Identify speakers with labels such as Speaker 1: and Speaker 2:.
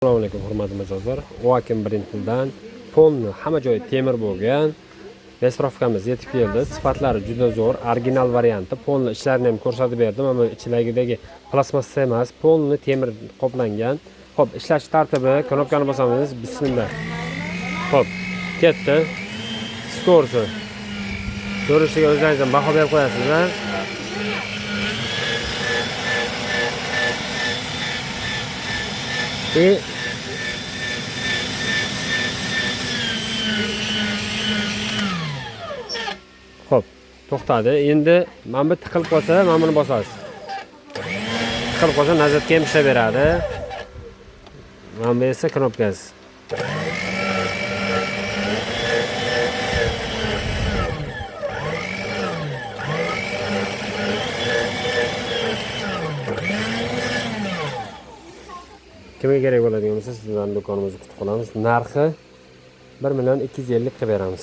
Speaker 1: Assalomu alaykum hurmatli mijozlar. Oakim brendidan polni hamma joyi temir bo'lgan Vesrovkamiz yetib keldi. Sifatlari juda zo'r, original varianti. Polni ishlarini ham ko'rsatib berdim, ammo ichidagidagi plastmassa emas, polni temir qoplangan. Xo'p, ishlash tartibi, knopkani bosamiz. Bismillah. Xo'p, ketdi. Skorsi. Ko'rishiga o'zingiz ham baho berib qo'yasiz, ha? Xo'p, to'xtadi. Endi mana bu tiqilib qolsa, mana buni bosasiz. Tiqilib qolsa nazoratga ham ishlaveradi. Mana bu esa knopkasi. Kimga kerak bo'ladigan bo'lsa, sizlarning do'konimizga kutib qolamiz. Narxi 1.250.000 qilib beramiz.